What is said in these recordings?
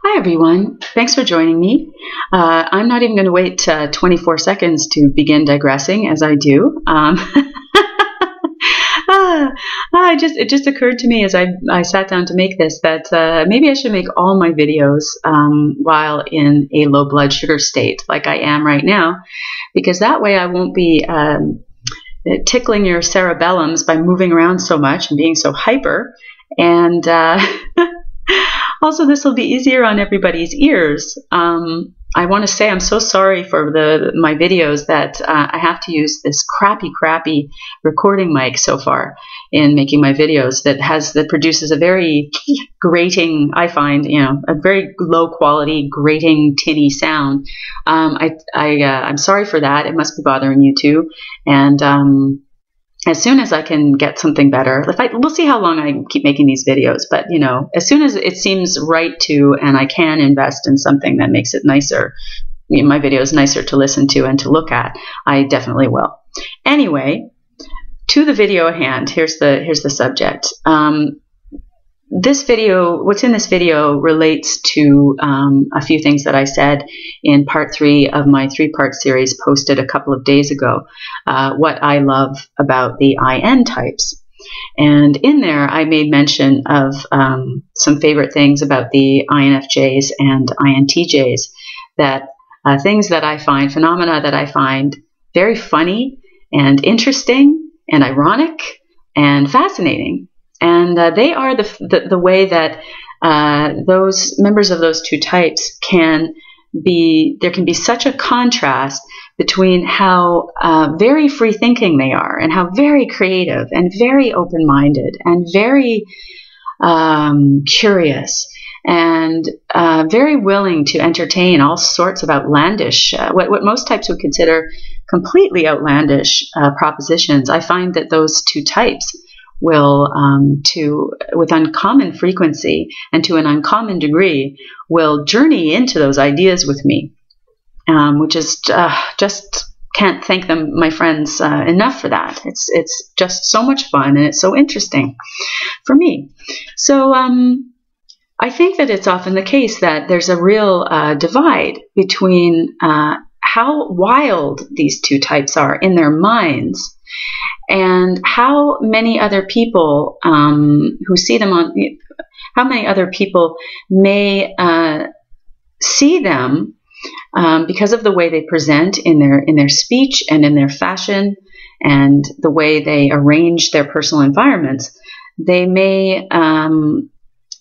Hi everyone, thanks for joining me. I'm not even going to wait 24 seconds to begin digressing as I do. It just occurred to me as I sat down to make this that maybe I should make all my videos while in a low blood sugar state like I am right now, because that way I won't be tickling your cerebellums by moving around so much and being so hyper. And also, this will be easier on everybody's ears. I want to say I'm so sorry for my videos that I have to use this crappy recording mic so far in making my videos that produces a very grating, I find, a very low quality, grating, tinny sound. I'm sorry for that. It must be bothering you too. And as soon as I can get something better, we'll see how long I keep making these videos, but as soon as it seems right to, and I can invest in something that makes it nicer, my videos nicer to listen to and to look at, I definitely will. Anyway, to the video at hand, here's the subject. This video, what's in this video relates to a few things that I said in part 3 of my 3-part series posted a couple of days ago, what I love about the IN types. And in there, I made mention of some favorite things about the INFJs and INTJs, that things that I find, phenomena that I find very funny and interesting and ironic and fascinating. And they are the way that those members of those two types can be. There can be such a contrast between how very free thinking they are, and how very creative and very open-minded and very curious and very willing to entertain all sorts of outlandish, what most types would consider completely outlandish propositions. I find that those two types will, with uncommon frequency and to an uncommon degree, will journey into those ideas with me, which is just can't thank them, my friends, enough for that. It's just so much fun, and it's so interesting for me. So I think that it's often the case that there's a real divide between how wild these two types are in their minds, and how many other people who see them how many other people may see them because of the way they present in their speech and in their fashion and the way they arrange their personal environments. They may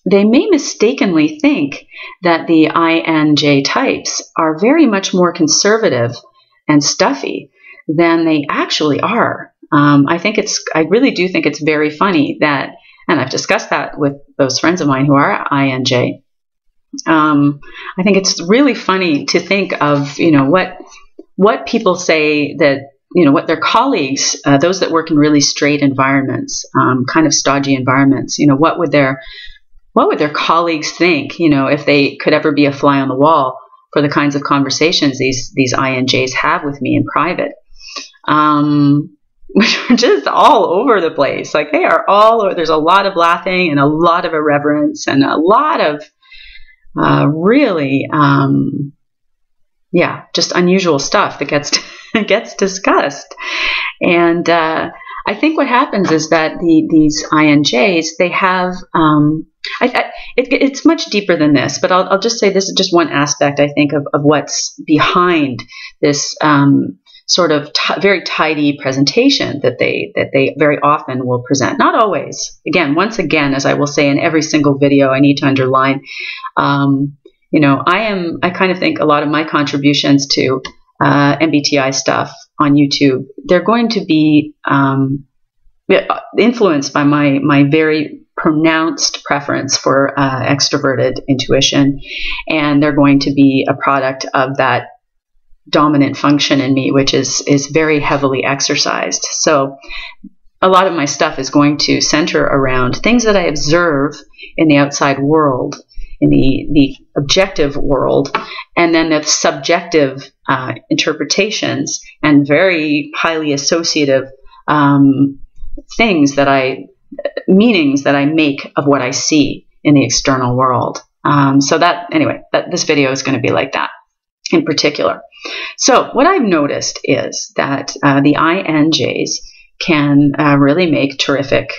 mistakenly think that the INJ types are very much more conservative and stuffy than they actually are. I really do think it's very funny that, and I've discussed that with those friends of mine who are INJ. I think it's really funny to think of, what people say that, what their colleagues, those that work in really straight environments, kind of stodgy environments, what would their colleagues think, if they could ever be a fly on the wall for the kinds of conversations these INJs have with me in private. Which are just all over the place. Like, they are all over. There's a lot of laughing and a lot of irreverence and a lot of really, just unusual stuff that gets discussed. And I think what happens is that these INJs, they have, it's much deeper than this, but I'll just say this is just one aspect, I think, of what's behind this sort of very tidy presentation that they very often will present. Not always. Once again, as I will say in every single video, I need to underline, I kind of think a lot of my contributions to MBTI stuff on YouTube, they're going to be influenced by my very pronounced preference for extroverted intuition, and they're going to be a product of that dominant function in me, which is very heavily exercised. So a lot of my stuff is going to center around things that I observe in the outside world, in the objective world, and then the subjective interpretations and very highly associative meanings that I make of what I see in the external world. So that, anyway, this video is going to be like that in particular. So what I've noticed is that the INJs can really make terrific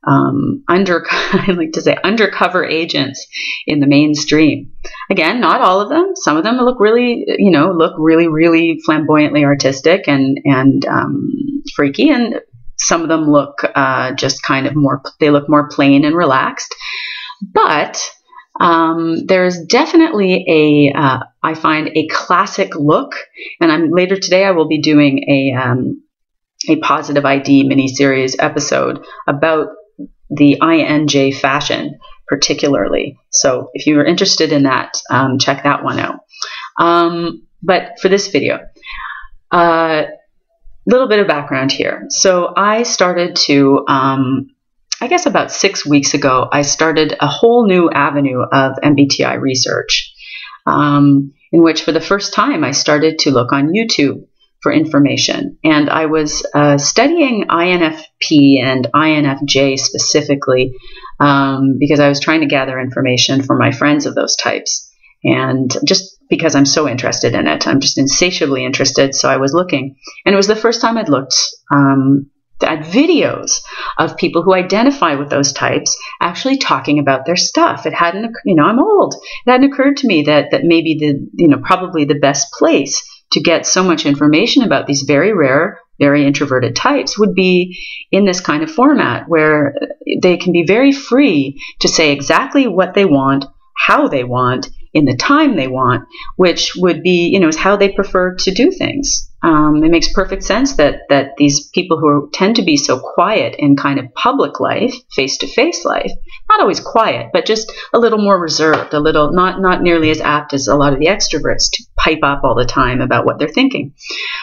I like to say undercover agents in the mainstream. Again, not all of them. Some of them look really, really flamboyantly artistic and freaky, and some of them look just kind of they look more plain and relaxed. But there's definitely I find a classic look, and later today I will be doing a positive ID mini-series episode about the INJ fashion particularly. So if you are interested in that, check that one out. But for this video, little bit of background here. So I started to, I guess about 6 weeks ago, I started a whole new avenue of MBTI research, in which for the first time I started to look on YouTube for information. And I was studying INFP and INFJ specifically because I was trying to gather information for my friends of those types. And just because I'm so interested in it, I'm just insatiably interested. So I was looking, and it was the first time I'd looked at videos of people who identify with those types actually talking about their stuff. It hadn't, I'm old. It hadn't occurred to me that maybe probably the best place to get so much information about these very rare, very introverted types would be in this kind of format where they can be very free to say exactly what they want, how they want, in the time they want, which would be, is how they prefer to do things. It makes perfect sense that these people who tend to be so quiet in kind of public life, face-to-face life, not always quiet, but just a little more reserved, a little not nearly as apt as a lot of the extroverts to pipe up all the time about what they're thinking.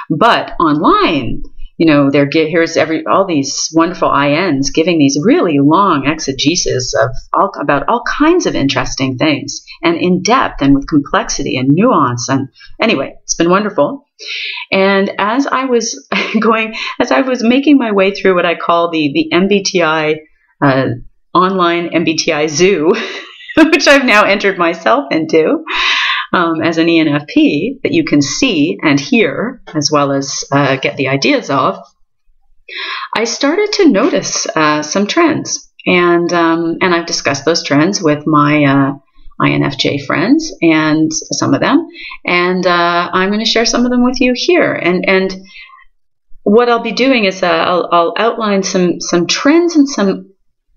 But online, here's all these wonderful INs giving these really long exegesis about all kinds of interesting things, and in depth and with complexity and nuance. And anyway, it's been wonderful. And as I was making my way through what I call the MBTI online MBTI zoo, which I've now entered myself into as an ENFP, that you can see and hear as well as get the ideas of, I started to notice some trends, and I've discussed those trends with my INFJ friends, and some of them, and I'm going to share some of them with you here. And what I'll be doing is I'll outline some trends and some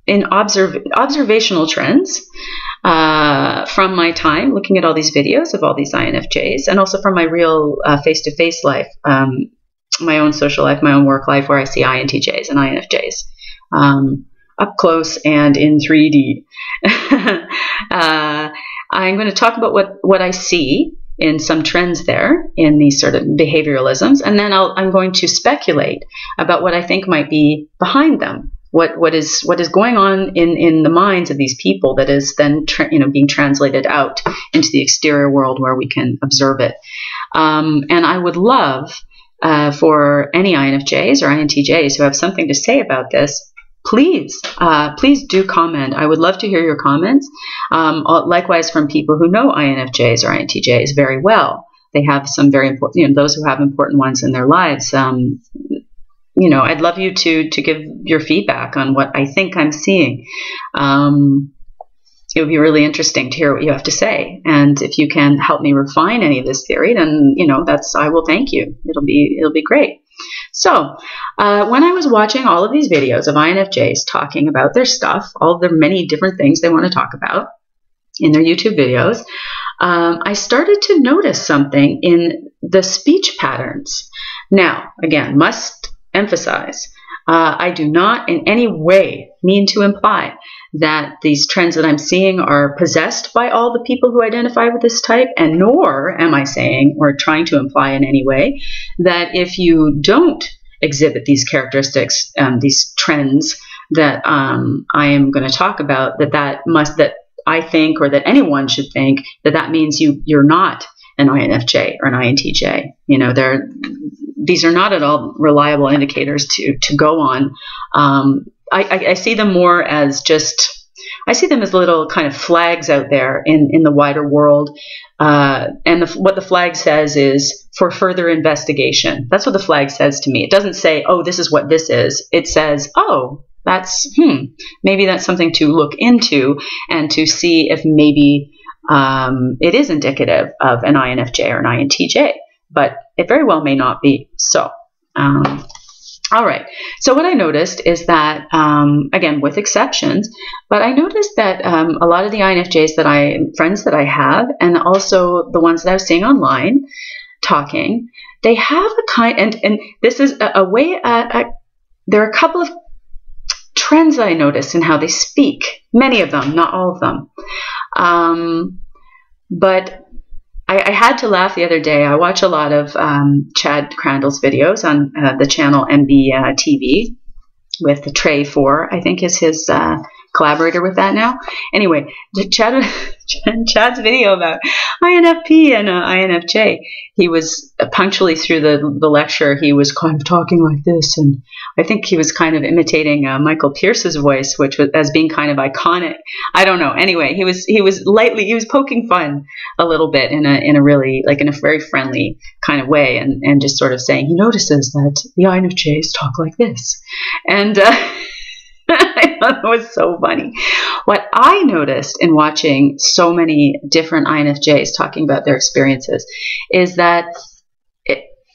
observational trends from my time looking at all these videos of all these INFJs, and also from my real face-to-face life, my own social life, my own work life, where I see INTJs and INFJs up close and in 3D. I'm going to talk about what I see in some trends there in these sort of behavioralisms, and then I'm going to speculate about what I think might be behind them. What is going on in the minds of these people that is then being translated out into the exterior world where we can observe it. And I would love for any INFJs or INTJs who have something to say about this, please do comment. I would love to hear your comments. Likewise, from people who know INFJs or INTJs very well. They have some very important, those who have important ones in their lives. I'd love you to give your feedback on what I think I'm seeing. It would be really interesting to hear what you have to say. And if you can help me refine any of this theory, then, I will thank you. It'll be great. So when I was watching all of these videos of INFJs talking about their stuff, all of their many different things they want to talk about in their YouTube videos, I started to notice something in the speech patterns. Now, again, must emphasize, I do not in any way mean to imply that these trends that I'm seeing are possessed by all the people who identify with this type, and nor am I saying or trying to imply in any way that if you don't exhibit these characteristics, these trends that I am going to talk about, that I think, or that anyone should think, that means you're not an INFJ or an INTJ. These are not at all reliable indicators to go on. I see them more as just I see them as little kind of flags out there in the wider world. And what the flag says is for further investigation. That's what the flag says to me. It doesn't say, oh, this is what this is. It says, oh, that's, maybe that's something to look into and to see if maybe it is indicative of an INFJ or an INTJ. But it very well may not be. So, all right. So what I noticed is that, again, with exceptions, but I noticed that a lot of the INFJs friends that I have, and also the ones that I was seeing online talking, they have a kind, and this is a way, there are a couple of trends I noticed in how they speak. Many of them, not all of them. But I had to laugh the other day. I watch a lot of Chad Crandall's videos on the channel MB TV with the Trey 4, I think is his collaborator with that now. Anyway, Chad's video about INFP and INFJ, he was punctually through the lecture, he was kind of talking like this, and I think he was kind of imitating Michael Pierce's voice, which was as being kind of iconic. I don't know. Anyway, he was poking fun a little bit in a really, like, in a very friendly kind of way, and just sort of saying he notices that the INFJs talk like this, and I thought it was so funny. What I noticed in watching so many different INFJs talking about their experiences is that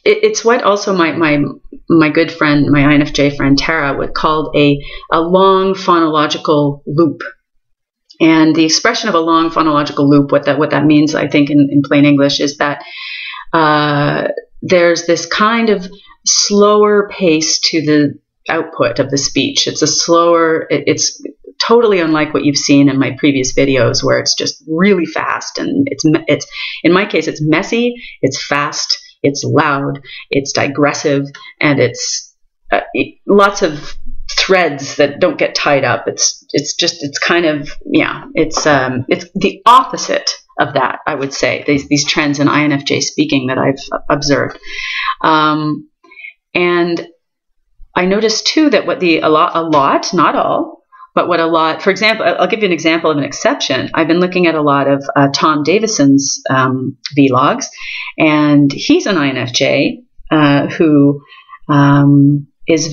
it's what also my good friend, my INFJ friend Tara, would call a long phonological loop. And the expression of a long phonological loop, what that means, I think, in plain English, is that there's this kind of slower pace to the output of the speech. It's a slower, it's totally unlike what you've seen in my previous videos where it's just really fast, and it's in my case it's messy, it's fast, it's loud, it's digressive, and it's lots of threads that don't get tied up. It's kind of, it's the opposite of that, I would say, these trends in INFJ speaking that I've observed. And I noticed too that a lot, not all, but what a lot, for example, I'll give you an example of an exception. I've been looking at a lot of Tom Davison's vlogs, and he's an INFJ who has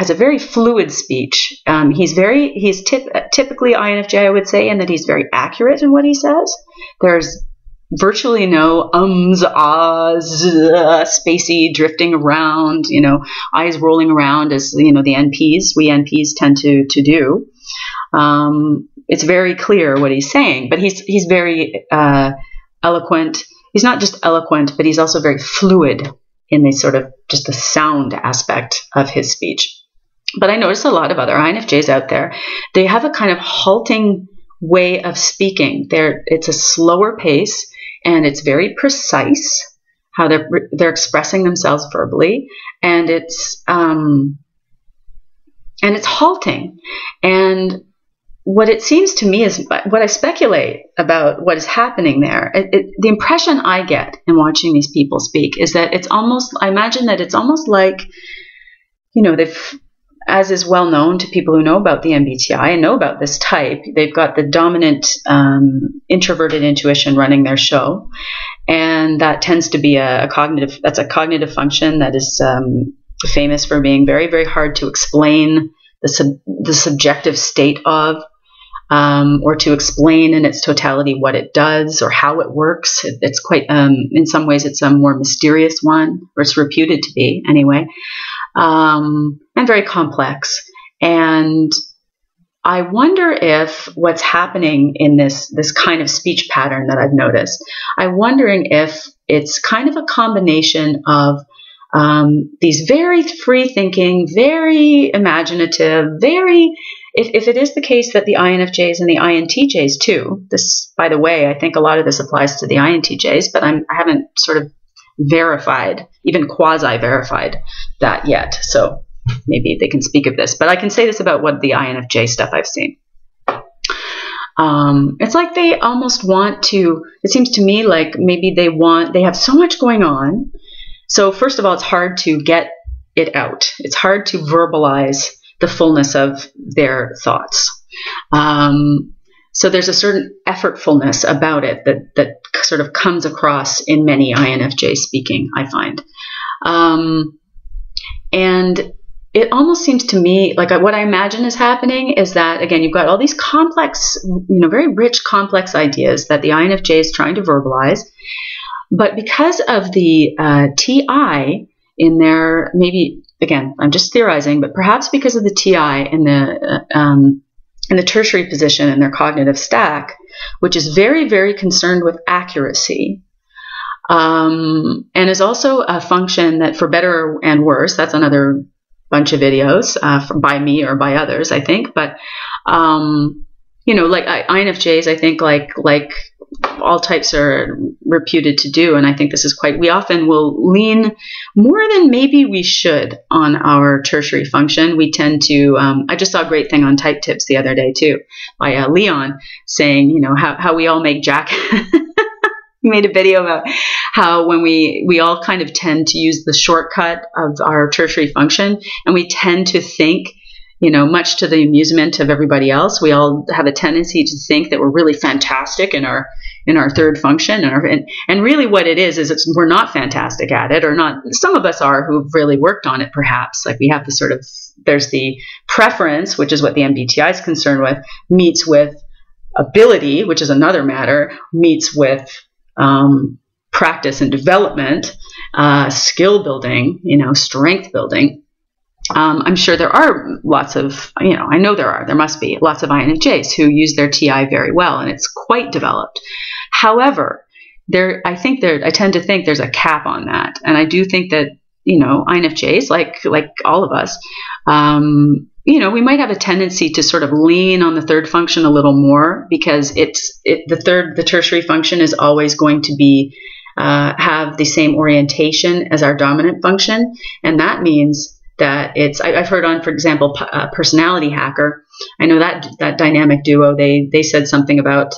a very fluid speech. He's typically INFJ, I would say, in that he's very accurate in what he says. There's virtually no ums, ahs, spacey drifting around, eyes rolling around as, the NPs, we NPs tend to do. It's very clear what he's saying, but he's very eloquent. He's not just eloquent, but he's also very fluid in the sort of just the sound aspect of his speech. But I notice a lot of other INFJs out there, they have a kind of halting way of speaking. It's a slower pace, and it's very precise how they're expressing themselves verbally, and it's halting. And what it seems to me is, what I speculate about what is happening there, the impression I get in watching these people speak is that I imagine that it's almost like, as is well known to people who know about the MBTI and know about this type, they've got the dominant introverted intuition running their show, and that tends to be a cognitive function that is famous for being very, very hard to explain the subjective state of, or to explain in its totality what it does or how it works. It's quite, in some ways, it's a more mysterious one, or it's reputed to be anyway. And very complex. And I wonder if what's happening in this kind of speech pattern that I've noticed, I'm wondering if it's kind of a combination of these very free-thinking, very imaginative, if it is the case that the INFJs and the INTJs too, this, by the way, I think a lot of this applies to the INTJs, but I haven't sort of verified, even quasi-verified that yet. So maybe they can speak of this, but I can say this about what the INFJ stuff I've seen. It's like they almost want to, it seems to me like maybe they have so much going on. So first of all, it's hard to get it out. It's hard to verbalize the fullness of their thoughts. So there's a certain effortfulness about it that sort of comes across in many INFJ speaking, I find. And it almost seems to me like what I imagine is happening is that, again, you've got all these complex, very rich, complex ideas that the INFJ is trying to verbalize. But because of the TI in their, maybe, again, I'm just theorizing, but perhaps because of the TI in the tertiary position in their cognitive stack, which is very, very concerned with accuracy, and is also a function that, for better and worse, that's another bunch of videos by me or by others, I think. But like INFJs, I think like all types are reputed to do, and I think this is we often will lean more than maybe we should on our tertiary function. We tend to, I just saw a great thing on Type Tips the other day too, by Leon, saying, how we all make he made a video about how when we all kind of tend to use the shortcut of our tertiary function, and we tend to think, much to the amusement of everybody else, we all have a tendency to think that we're really fantastic in our third function, and really what it is we're not fantastic at it, or not. Some of us are, who've really worked on it, perhaps. Like we have there's the preference, which is what the MBTI is concerned with, meets with ability, which is another matter, meets with practice and development, skill building, strength building. I'm sure there are lots of, I know there must be lots of INFJs who use their TI very well, and it's quite developed. However, I tend to think there's a cap on that. And I do think that, INFJs, like all of us, we might have a tendency to sort of lean on the third function a little more, because the tertiary function is always going to be, have the same orientation as our dominant function. And that means that I've heard on, for example, Personality Hacker. I know that dynamic duo, they said something about,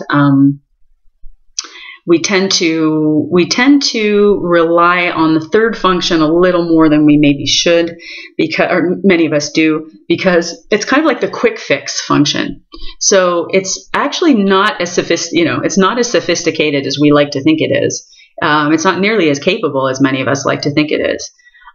we tend to rely on the third function a little more than we maybe should, or many of us do, because it's kind of like the quick fix function. So it's actually not as it's not as sophisticated as we like to think it is. It's not nearly as capable as many of us like to think it is.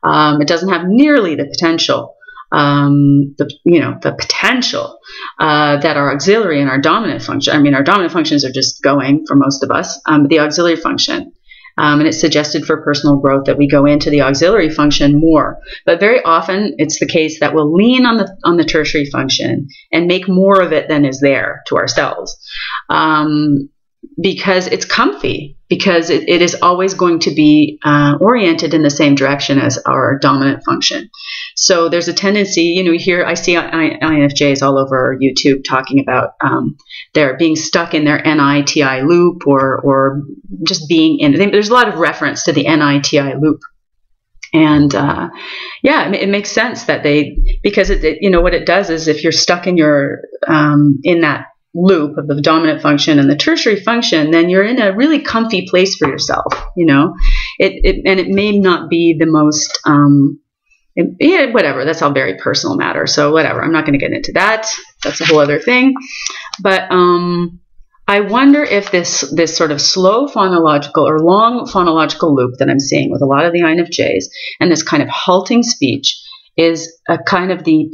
It doesn't have nearly the potential, the potential that our auxiliary and our dominant function. I mean, our dominant functions are just going for most of us. The auxiliary function, and it's suggested for personal growth that we go into the auxiliary function more. But very often, it's the case that we'll lean on the tertiary function and make more of it than is there to ourselves. Because it's comfy, because it is always going to be oriented in the same direction as our dominant function. So there's a tendency, I see INFJs all over YouTube talking about they're being stuck in their NI-TI loop, or just being in. There's a lot of reference to the NI-TI loop. And it makes sense that because what it does is, if you're stuck in in that loop of the dominant function and the tertiary function, then you're in a really comfy place for yourself. It may not be the most, whatever. That's all very personal matter. So whatever. I'm not going to get into that. That's a whole other thing. But I wonder if this sort of slow phonological or long phonological loop that I'm seeing with a lot of the INFJs, and this kind of halting speech, is a kind of the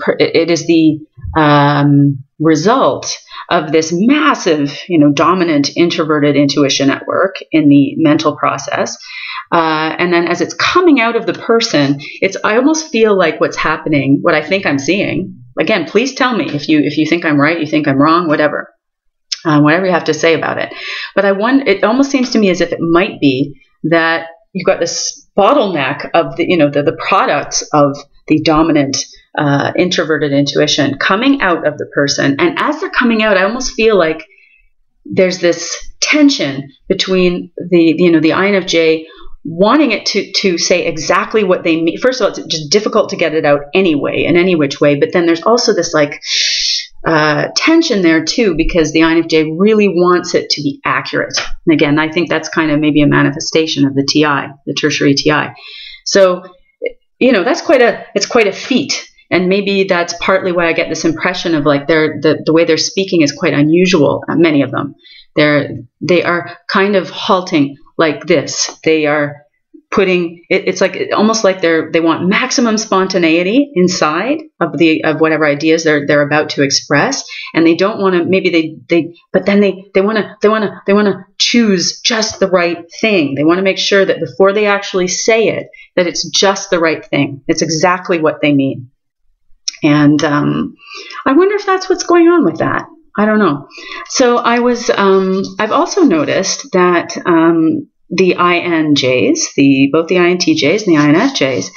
result of this massive, dominant introverted intuition network in the mental process. And then as it's coming out of the person, I almost feel like what's happening, what I think I'm seeing. Again, please tell me if you think I'm right, you think I'm wrong, whatever you have to say about it. But it almost seems to me as if it might be that you've got this bottleneck of the products of the dominant introverted intuition coming out of the person. And as they're coming out, I almost feel like there's this tension between the INFJ wanting it to say exactly what they mean. First of all, it's just difficult to get it out anyway, in any which way. But then there's also this tension there too, because the INFJ really wants it to be accurate. And again, I think that's kind of maybe a manifestation of the TI, the tertiary TI. So, that's quite a feat. And maybe that's partly why I get this impression of like the way they're speaking is quite unusual. Many of them, they are kind of halting like this. They are putting it's like almost like they want maximum spontaneity inside of whatever ideas they're about to express, and they don't want to, maybe but then they want to choose just the right thing. They want to make sure that before they actually say it, that it's just the right thing. It's exactly what they mean. And I wonder if that's what's going on with that. I don't know. So I've also noticed that the INJs, both the INTJs and the INFJs,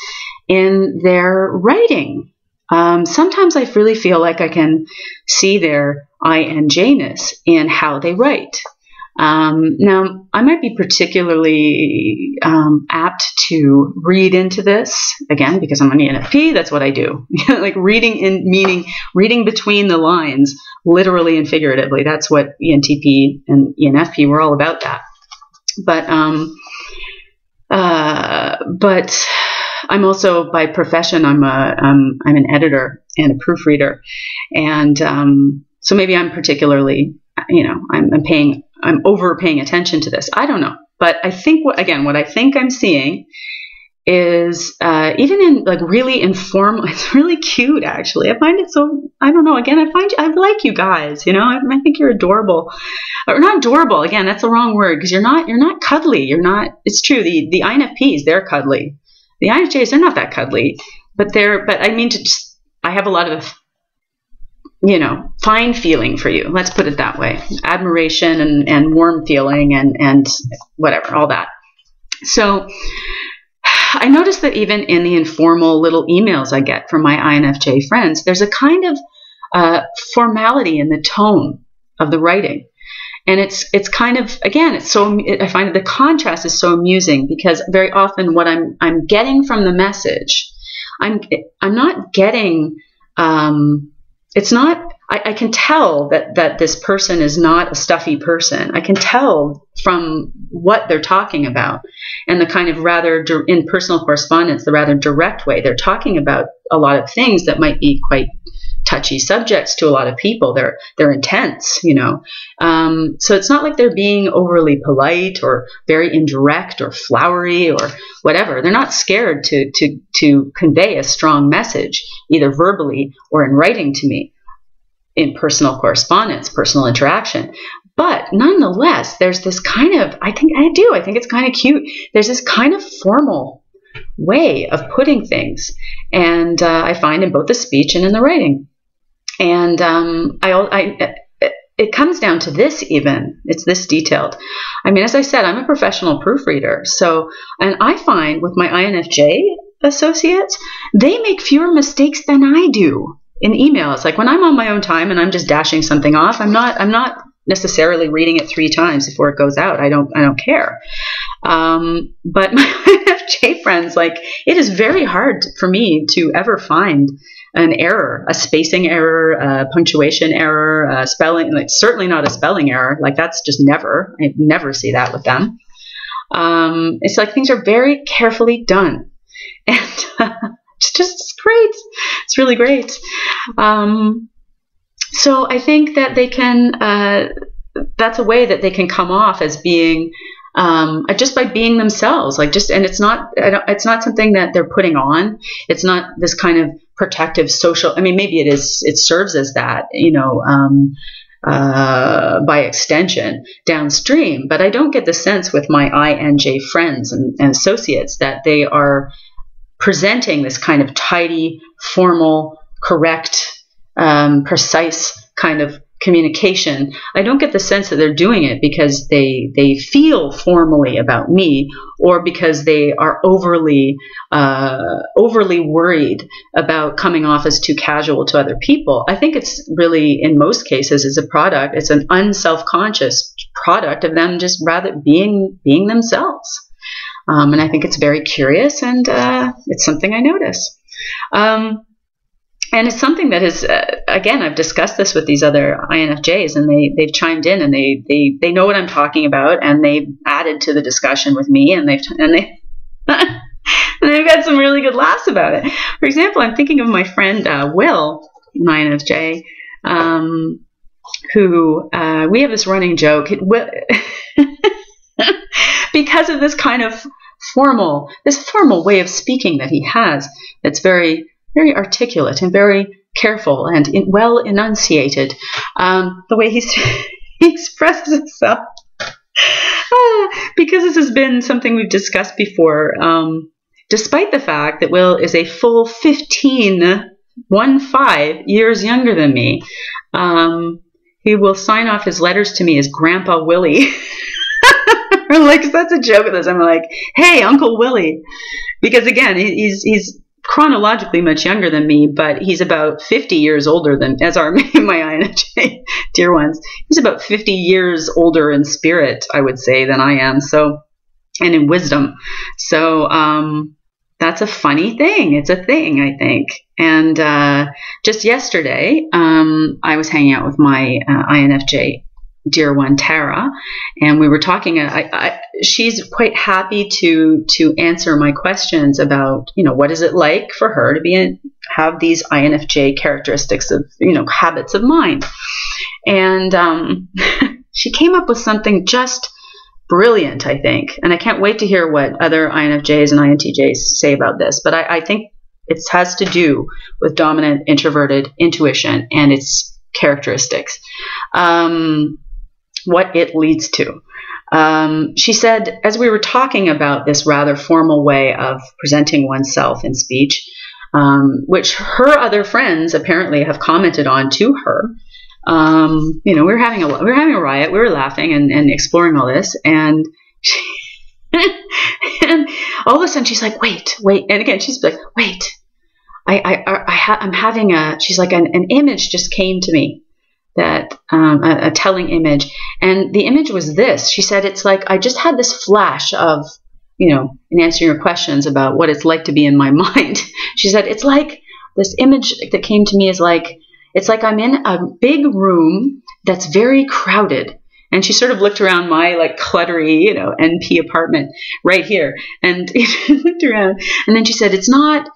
in their writing, sometimes I really feel like I can see their INJness in how they write. Now, I might be particularly apt to read into this, again, because I'm an ENFP, that's what I do. Like reading between the lines, literally and figuratively. That's what ENTP and ENFP were all about that. But I'm also, by profession, I'm an editor and a proofreader, and so maybe I'm particularly, I'm over paying attention to this. I don't know, but I think what I think I'm seeing is even in like really informal. It's really cute, actually. I find it so. I don't know. Again, I like you guys. I think you're adorable. Or not adorable. Again, that's the wrong word, because you're not cuddly. You're not. It's true. The INFPs, they're cuddly. The INFJs, they're not that cuddly, but I mean I have a lot of, fine feeling for you. Let's put it that way. Admiration and warm feeling and whatever, all that. So I noticed that even in the informal little emails I get from my INFJ friends, there's a kind of formality in the tone of the writing. And it's kind of, again, I find that the contrast is so amusing, because very often what I'm getting from the message, I'm not getting, it's not, I can tell that this person is not a stuffy person. I can tell from what they're talking about, and the kind of rather, in personal correspondence, the rather direct way they're talking about a lot of things that might be quite touchy subjects to a lot of people. They're intense, so it's not like they're being overly polite or very indirect or flowery or whatever. They're not scared to convey a strong message, either verbally or in writing to me, in personal correspondence, personal interaction. But nonetheless, there's this kind of, I think it's kind of cute. There's this kind of formal way of putting things, and I find in both the speech and in the writing. And it comes down to this even. It's this detailed. I mean, as I said, I'm a professional proofreader. And I find with my INFJ associates, they make fewer mistakes than I do in emails. Like when I'm on my own time and I'm just dashing something off, I'm not necessarily reading it 3 times before it goes out. I don't care. But my INFJ friends, like, it is very hard for me to ever find an error, a spacing error, a punctuation error, a spelling, like certainly not a spelling error. Like that's just never, I never see that with them. It's like things are very carefully done, and it's great. It's really great. So I think that they can, that's a way that they can come off as being, just by being themselves, and it's not something that they're putting on. It's not this kind of protective social, I mean, maybe it serves as that, by extension downstream, but I don't get the sense with my INJ friends and associates that they are presenting this kind of tidy, formal, correct, precise kind of communication. I don't get the sense that they're doing it because they feel formally about me, or because they are overly worried about coming off as too casual to other people. I think it's really, in most cases, is a product. It's an unself-conscious product of them just rather being themselves. And I think it's very curious, and it's something I notice. And it's something that is, again, I've discussed this with these other INFJs, and they've chimed in, and they know what I'm talking about, and they've added to the discussion with me, and And I've got some really good laughs about it. For example, I'm thinking of my friend Will, an INFJ, who we have this running joke. Because of this kind of formal way of speaking that he has, that's very, very articulate and very careful and well enunciated. The way he expresses himself. Because this has been something we've discussed before, despite the fact that Will is a full 15 years younger than me, he will sign off his letters to me as Grandpa Willie. Like, that's a joke of this. I'm like, hey, Uncle Willie. Because again, he's chronologically much younger than me, but he's about 50 years older than, as are my INFJ dear ones. He's about 50 years older in spirit, I would say, than I am. So, and in wisdom. So, that's a funny thing. It's a thing, I think. And just yesterday, I was hanging out with my INFJ dear one, Tara, and we were talking. She's quite happy to answer my questions about, what is it like for her to have these INFJ characteristics of, habits of mind. And she came up with something just brilliant, I think. And I can't wait to hear what other INFJs and INTJs say about this. But I think it has to do with dominant introverted intuition and its characteristics. What it leads to. She said, as we were talking about this rather formal way of presenting oneself in speech, which her other friends apparently have commented on to her, we were having a riot, we were laughing and exploring all this, and and all of a sudden she's like, wait, and again she's like, wait, I'm having she's like, an image just came to me. That a telling image, and the image was this. She said, it's like I just had this flash of, in answering your questions about what it's like to be in my mind. She said, it's like this image that came to me is like, it's like I'm in a big room that's very crowded. And she sort of looked around my like cluttery, NP apartment right here, and looked around, and then she said, it's not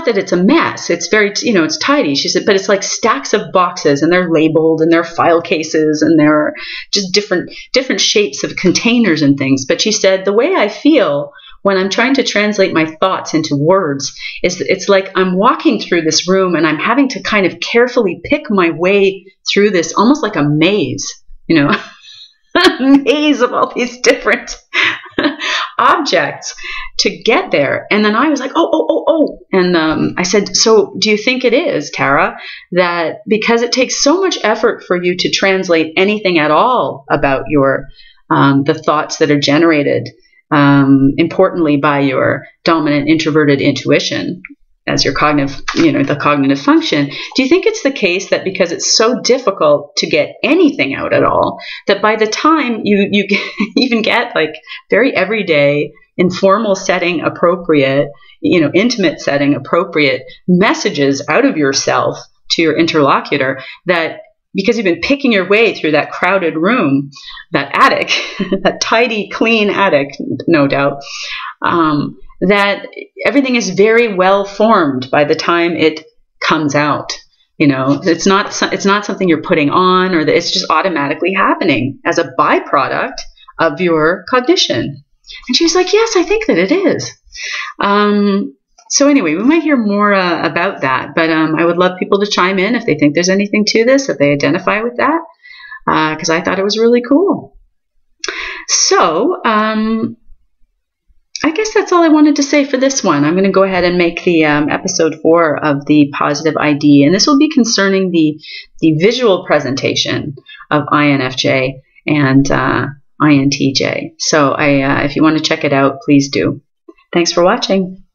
that it's a mess. It's very, it's tidy. She said, but it's like stacks of boxes, and they're labeled, and they're file cases, and they're just different shapes of containers and things. But she said, the way I feel when I'm trying to translate my thoughts into words is it's like I'm walking through this room, and I'm having to kind of carefully pick my way through this, almost like a maze, a maze of all these different objects to get there. And then I was like, oh. And I said, so do you think it is, Tara, that because it takes so much effort for you to translate anything at all about your the thoughts that are generated importantly by your dominant introverted intuition as your cognitive, the cognitive function, do you think it's the case that because it's so difficult to get anything out at all, that by the time you even get like very everyday, informal setting appropriate, intimate setting appropriate messages out of yourself to your interlocutor, that because you've been picking your way through that crowded room, that attic, that tidy, clean attic, no doubt, that everything is very well formed by the time it comes out. It's not something you're putting on, or that it's just automatically happening as a byproduct of your cognition. And she was like, yes, I think that it is. So anyway, we might hear more about that, but I would love people to chime in if they think there's anything to this, if they identify with that, because I thought it was really cool. So I guess that's all I wanted to say for this one. I'm going to go ahead and make the episode 4 of the positive ID, and this will be concerning the visual presentation of INFJ and INTJ. So if you want to check it out, please do. Thanks for watching.